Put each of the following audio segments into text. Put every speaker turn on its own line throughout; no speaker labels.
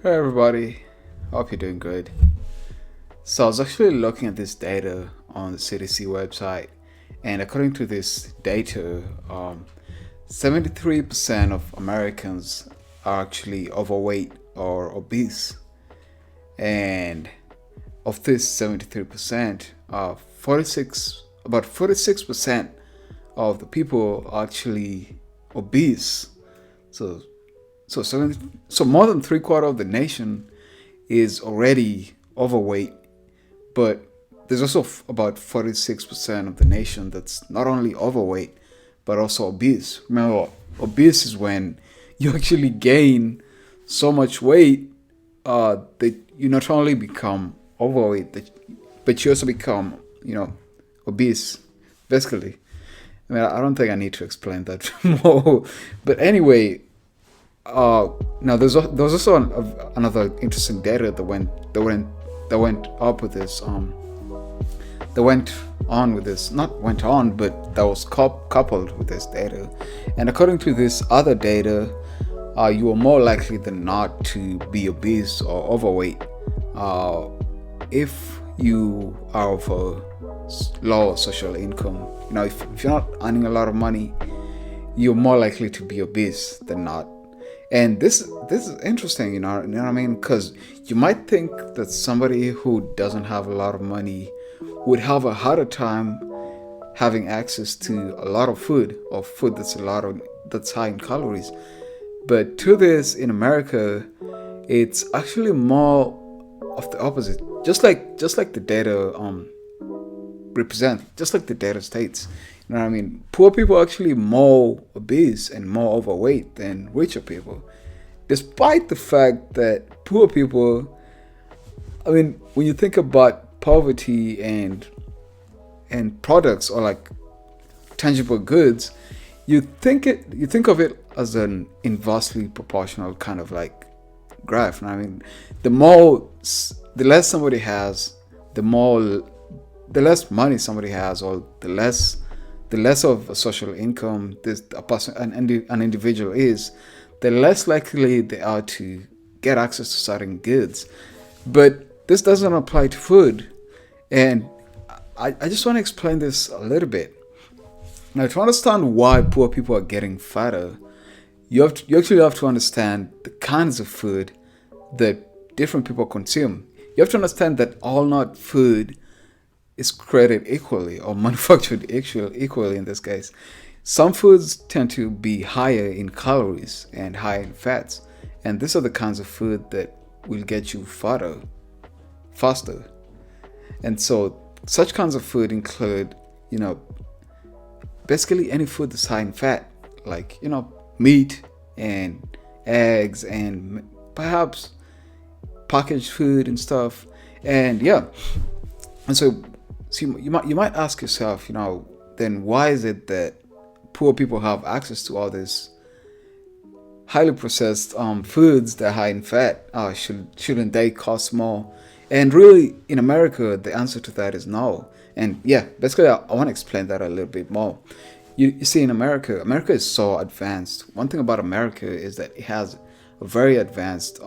Hey everybody, hope you're doing good. So I was actually looking at this data on the CDC website, and according to this data, 73% of Americans are actually overweight or obese, and of this 73%, 46% of the people are actually obese. So so more than three quarter of the nation is already overweight, but there's also about 46% of the nation that's not only overweight but also obese. Remember, obese is when you actually gain so much weight that you not only become overweight, but you also become, obese, basically. I mean, I don't think I need to explain that more. But anyway, now there was also another interesting data that went up with this that went on with this not went on but that was coupled with this data, and according to this other data, you are more likely than not to be obese or overweight if you are of a low social income. If you're not earning a lot of money, you're more likely to be obese than not. And this is interesting, you know what I mean? Because you might think that somebody who doesn't have a lot of money would have a harder time having access to a lot of food, or food that's high in calories. But to this, in America, it's actually more of the opposite. Just like the data just like the data states. You know what I mean? Poor people are actually more obese and more overweight than richer people, despite the fact that poor people. I mean, when you think about poverty and products, or like tangible goods, you think of it as an inversely proportional kind of like graph. You know what I mean, the less somebody has, the less money somebody has, or the less of a social income an individual is, the less likely they are to get access to certain goods. But this doesn't apply to food, and I just want to explain this a little bit. Now, to understand why poor people are getting fatter, you actually have to understand the kinds of food that different people consume. You have to understand that all not food is created equally, or manufactured equally in this case. Some foods tend to be higher in calories and higher in fats, and these are the kinds of food that will get you fatter faster. And so such kinds of food include, basically any food that's high in fat, like, meat and eggs and perhaps packaged food and stuff. And yeah, and so you might ask yourself, then why is it that poor people have access to all this highly processed foods that are high in fat? Shouldn't they cost more? And really, in America, the answer to that is no. And yeah, basically, I want to explain that a little bit more. You see, in America is so advanced. One thing about America is that it has a very advanced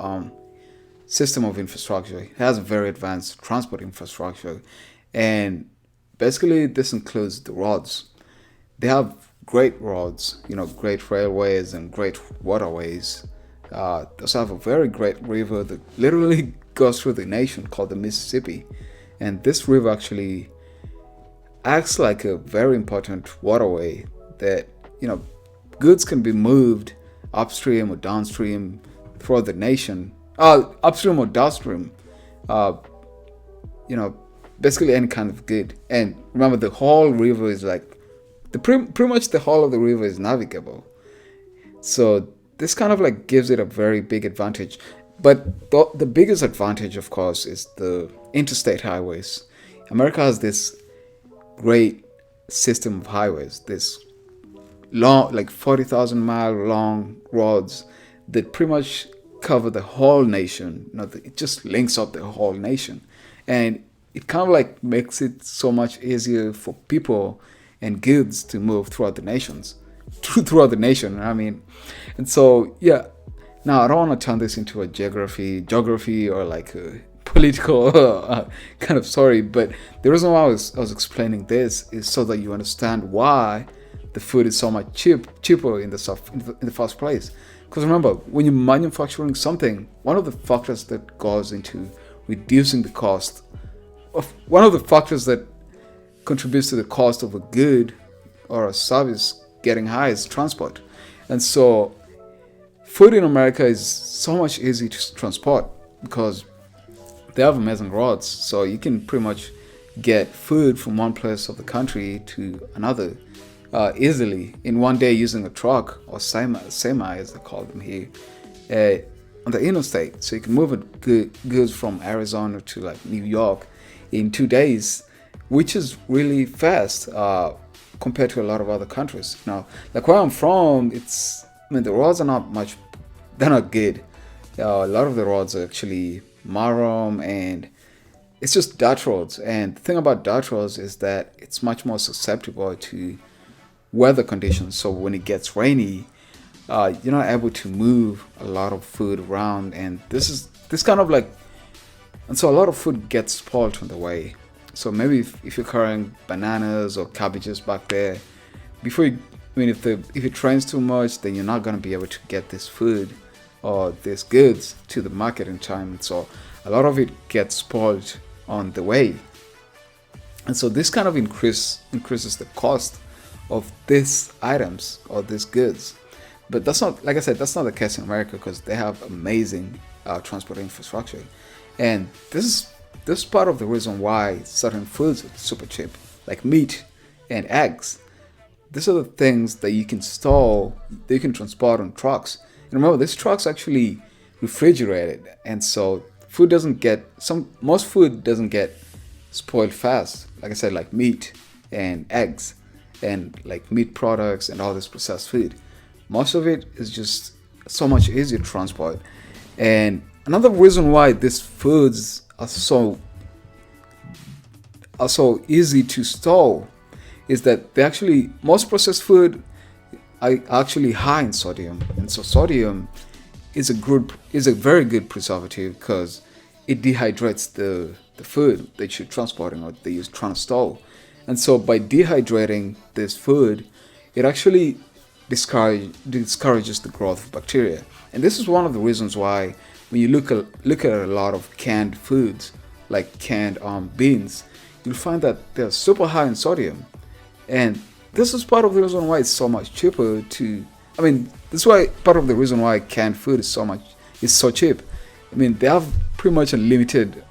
system of infrastructure. It has a very advanced transport infrastructure. And basically, this includes the roads. They have great roads, great railways and great waterways. They also have a very great river that literally goes through the nation, called the Mississippi. And this river actually acts like a very important waterway that, goods can be moved upstream or downstream throughout the nation. Upstream or downstream, basically any kind of good. And remember, the whole river is like, pretty much the whole of the river is navigable. So this kind of like gives it a very big advantage. But the biggest advantage, of course, is the interstate highways. America has this great system of highways, this long, like 40,000-mile long roads that pretty much cover the whole nation. It just links up the whole nation. And it kind of like makes it so much easier for people and goods to move throughout the nation. I mean, and so yeah, Now, I don't want to turn this into a geography, or like a political kind of story, but the reason why I was explaining this is so that you understand why the food is so much cheaper in the in the first place. Because remember, when you're manufacturing something, one of the factors that goes into reducing the cost one of the factors that contributes to the cost of a good or a service getting high is transport. And so food in America is so much easy to transport because they have amazing roads. So you can pretty much get food from one place of the country to another easily in one day using a truck or semi as they call them here on the interstate. So you can move goods from Arizona to like New York in 2 days, which is really fast compared to a lot of other countries. Now, like where I'm from, the roads are not much, they're not good. A lot of the roads are actually marrum and it's just dirt roads. And the thing about dirt roads is that it's much more susceptible to weather conditions. So when it gets rainy, you're not able to move a lot of food around, and this kind of like, and so a lot of food gets spoiled on the way. So maybe if you're carrying bananas or cabbages back there, before you, if it rains too much, then you're not gonna be able to get this food or these goods to the market in time. So a lot of it gets spoiled on the way, and so this kind of increases the cost of these items or these goods. But that's not, like I said, that's not the case in America because they have amazing transport infrastructure, and this is part of the reason why certain foods are super cheap, like meat and eggs. These are the things that you can store, that you can transport on trucks. And remember, these trucks actually refrigerated, and so most food doesn't get spoiled fast. Like I said, like meat and eggs and like meat products and all this processed food. Most of it is just so much easier to transport. And another reason why these foods are so easy to store is that most processed food are actually high in sodium. And so sodium is a very good preservative because it dehydrates the food that you're transporting or that you're trying to store. And so by dehydrating this food, it actually discourages the growth of bacteria. And this is one of the reasons why when you look at a lot of canned foods, like canned beans, you'll find that they're super high in sodium. And this is part of the reason why it's so much cheaper this is why part of the reason why canned food is so cheap. They have pretty much a limited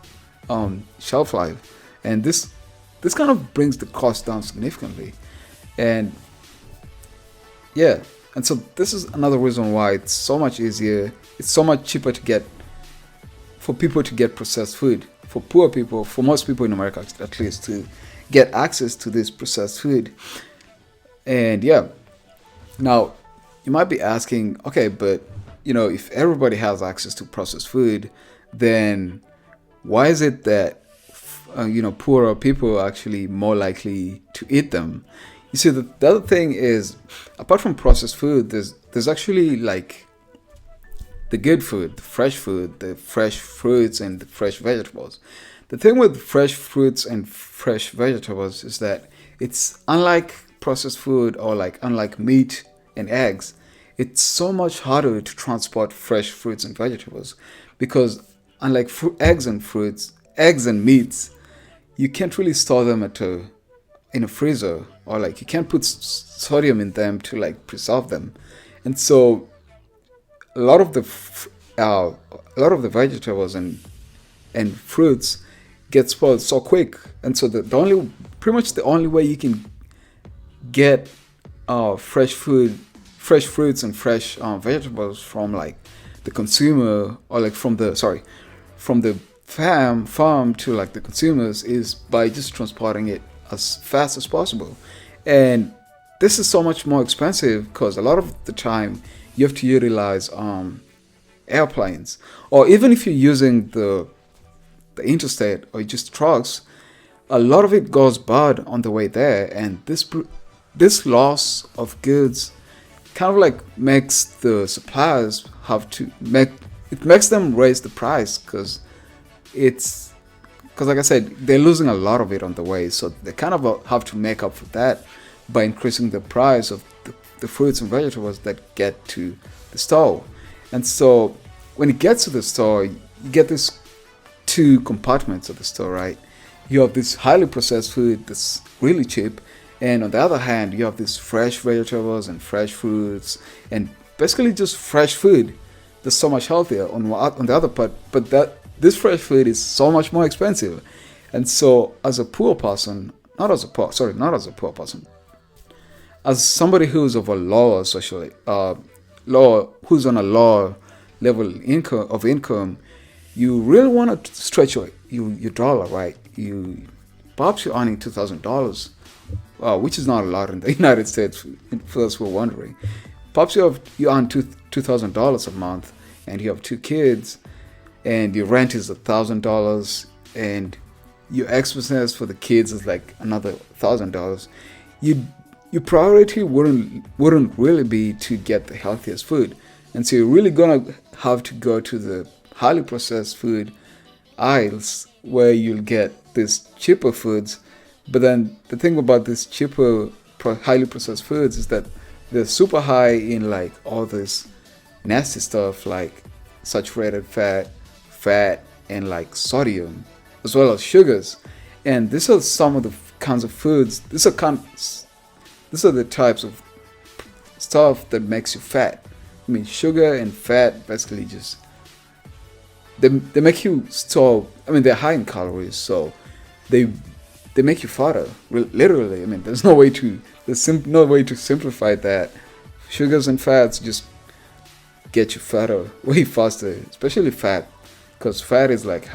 shelf life, and this kind of brings the cost down significantly. And yeah, and so this is another reason why it's so much easier, it's so much cheaper for people to get processed food, for poor people, for most people in America at least, to get access to this processed food. And yeah, now you might be asking, okay, but if everybody has access to processed food, then why is it that poorer people are actually more likely to eat them? You see, the other thing is, apart from processed food, there's actually like the good food, the fresh fruits and the fresh vegetables. The thing with fresh fruits and fresh vegetables is that it's unlike processed food or unlike meat and eggs. It's so much harder to transport fresh fruits and vegetables because unlike eggs and meats, you can't really store them in a freezer, or you can't put sodium in them to preserve them. And so a lot of the vegetables and fruits get spoiled so quick. And so pretty much the only way you can get fresh fruits and fresh vegetables from the consumer, or from the farm to the consumers, is by just transporting it as fast as possible. And this is so much more expensive because a lot of the time you have to utilize airplanes, or even if you're using the interstate or just trucks, a lot of it goes bad on the way there. And this loss of goods kind of like makes the suppliers have to make it makes them raise the price it's because like I said, they're losing a lot of it on the way, so they kind of have to make up for that by increasing the price of the fruits and vegetables that get to the store. And so when it gets to the store, you get this two compartments of the store, right? You have this highly processed food that's really cheap, and on the other hand, you have these fresh vegetables and fresh fruits, and basically just fresh food that's so much healthier on the other part. But that this fresh food is so much more expensive, and so as a poor person, not as a poor person, as somebody who's of a lower socially, who's on a lower level income, you really want to stretch your dollar, right? Perhaps you're earning $2,000, which is not a lot in the United States. For those who are wondering, perhaps you earn $2,000 a month, and you have two kids, and your rent is $1,000, and your expenses for the kids is like another $1,000. Your priority wouldn't really be to get the healthiest food, and so you're really gonna have to go to the highly processed food aisles where you'll get these cheaper foods. But then the thing about these cheaper highly processed foods is that they're super high in like all this nasty stuff like saturated fat, and like sodium, as well as sugars. And these are some of the kinds of foods. These are the types of stuff that makes you fat. I mean, sugar and fat basically just they make you store. I mean, they're high in calories, so they make you fatter. Literally, I mean, there's no way to simplify that. Sugars and fats just get you fatter way faster, especially fat, because fat is like it's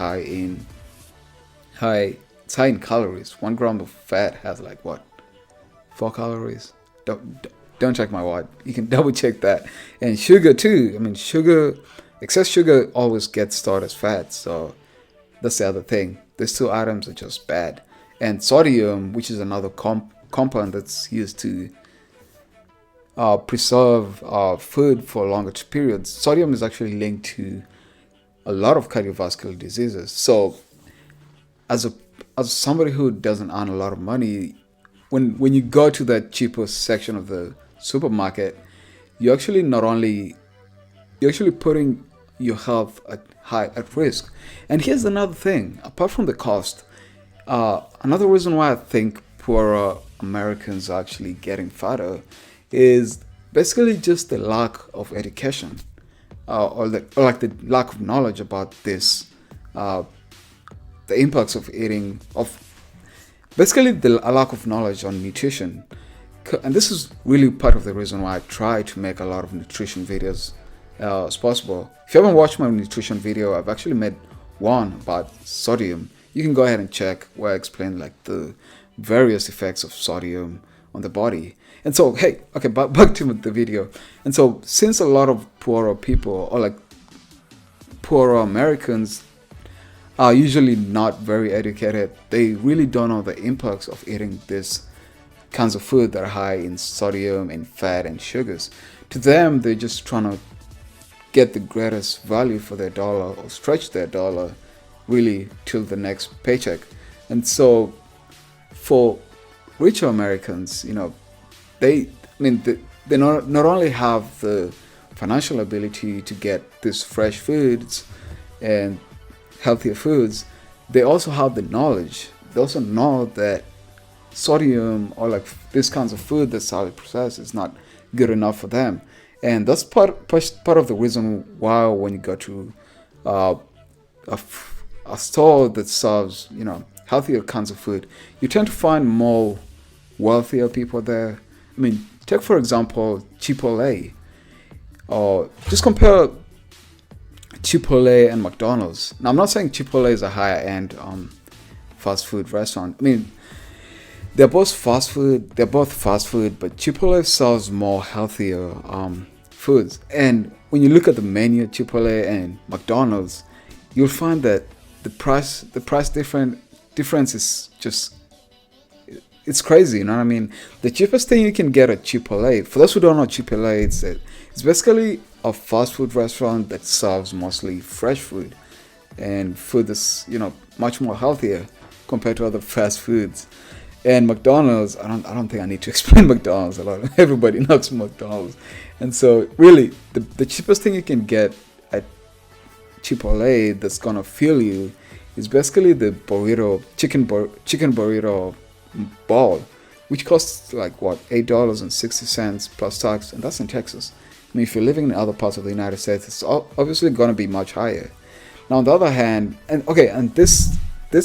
high in calories. 1 gram of fat has like what, 4 calories? Don't check my watch. You can double check that. And sugar too. I mean, excess sugar always gets stored as fat. So that's the other thing. These two items are just bad. And sodium, which is another compound that's used to preserve food for longer periods. Sodium is actually linked to a lot of cardiovascular diseases. So as somebody who doesn't earn a lot of money, when you go to that cheaper section of the supermarket, you're actually putting your health at risk. And here's another thing: apart from the cost, another reason why I think poorer Americans are actually getting fatter is basically just the lack of education, or like the lack of knowledge about this, the impacts of eating, basically a lack of knowledge on nutrition. And this is really part of the reason why I try to make a lot of nutrition videos as possible. If you haven't watched my nutrition video, I've actually made one about sodium. You can go ahead and check where I explain like the various effects of sodium on the body. And so, hey, okay, back to the video. And so, since a lot of poorer people, or like poorer Americans, are usually not very educated, they really don't know the impacts of eating these kinds of food that are high in sodium and fat and sugars. To them, they're just trying to get the greatest value for their dollar, or stretch their dollar really till the next paycheck. And so for richer Americans, they not only have the financial ability to get these fresh foods and healthier foods, they also have the knowledge. They also know that sodium, or like these kinds of food that's highly processed, is not good enough for them. And that's part of the reason why when you go to a store that serves healthier kinds of food, you tend to find more wealthier people there. I mean, take for example Chipotle, or just compare Chipotle and McDonald's. Now, I'm not saying Chipotle is a higher end fast food restaurant. I mean, they're both fast food, but Chipotle sells more healthier foods. And when you look at the menu at Chipotle and McDonald's, you'll find that the price difference is just it's crazy, you know what I mean? The cheapest thing you can get at Chipotle, for those who don't know Chipotle, it's basically a fast food restaurant that serves mostly fresh food and food that's, much more healthier compared to other fast foods. And McDonald's, I don't think I need to explain McDonald's a lot. Everybody knows McDonald's. And so really the cheapest thing you can get at Chipotle that's gonna fill you is basically the chicken burrito ball, which costs like what, $8.60 plus tax, and that's in Texas. I mean, if you're living in other parts of the United States, it's obviously gonna be much higher. Now, on the other hand, and this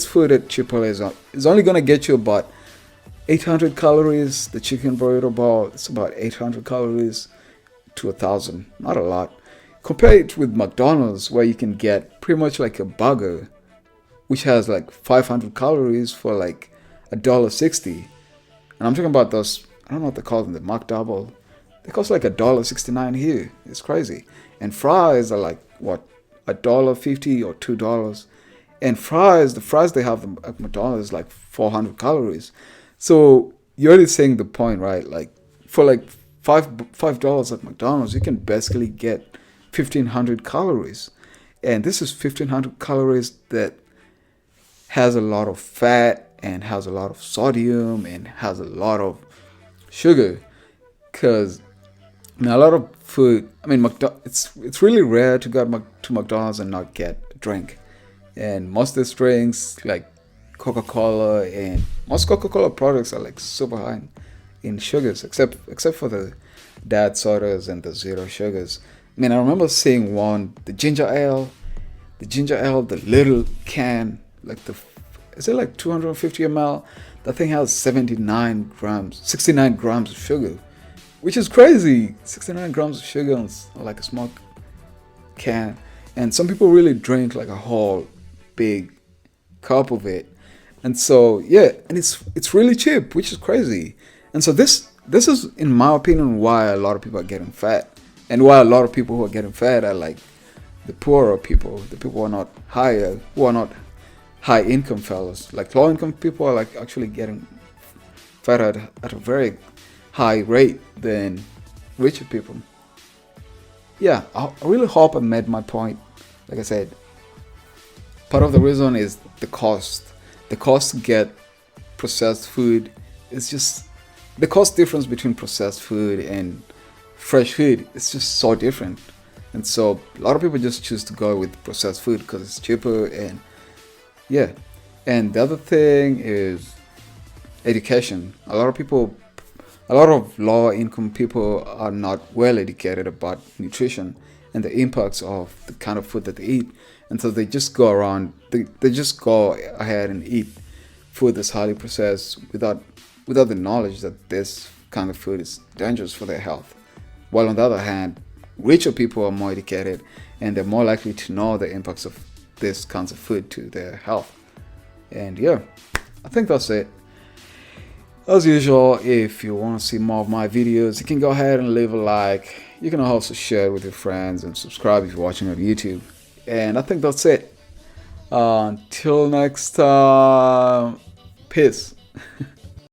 food at Chipotle is only gonna get you about 800 calories. The chicken burrito ball, it's about 800 calories to 1,000. Not a lot. Compare it with McDonald's, where you can get pretty much like a burger, which has like 500 calories for like $1.60. And I'm talking about those, I don't know what they call them, the McDouble. They cost like $1.69 here. It's crazy. And fries are like, what, $1.50 or $2. And the fries they have at McDonald's is like 400 calories. So you're already saying the point, right? Like for like $5 at McDonald's, you can basically get 1,500 calories. And this is 1,500 calories that has a lot of fat and has a lot of sodium and has a lot of sugar. Because a lot of food, it's really rare to go to McDonald's and not get a drink. And most of these drinks, like Coca-Cola, and most Coca-Cola products are like super high in sugars, except for the dad sodas and the zero sugars. I remember seeing the ginger ale, the little can, is it like 250 ml? That thing has 69 grams of sugar, which is crazy. 69 grams of sugar on like a small can. And some people really drink like a whole big cup of it. And so, yeah, and it's really cheap, which is crazy. And so this is, in my opinion, why a lot of people are getting fat. And why a lot of people who are getting fat are like the poorer people, the people who are not high income fellas. Like low income people are like actually getting fat at a very high rate than richer people. Yeah, I really hope I made my point. Like I said, part of the reason is the cost. The cost to get processed food is just, the cost difference between processed food and fresh food is just so different. And so a lot of people just choose to go with processed food because it's cheaper. And yeah, and the other thing is education. A lot of lower income people are not well educated about nutrition and the impacts of the kind of food that they eat. And so they just go ahead and eat food that's highly processed without the knowledge that this kind of food is dangerous for their health. While on the other hand, richer people are more educated and they're more likely to know the impacts of this kinds of food to their health. And yeah, I think that's it. As usual, if you want to see more of my videos, you can go ahead and leave a like. You can also share it with your friends and subscribe if you're watching on YouTube. And I think that's it. Until next time, peace.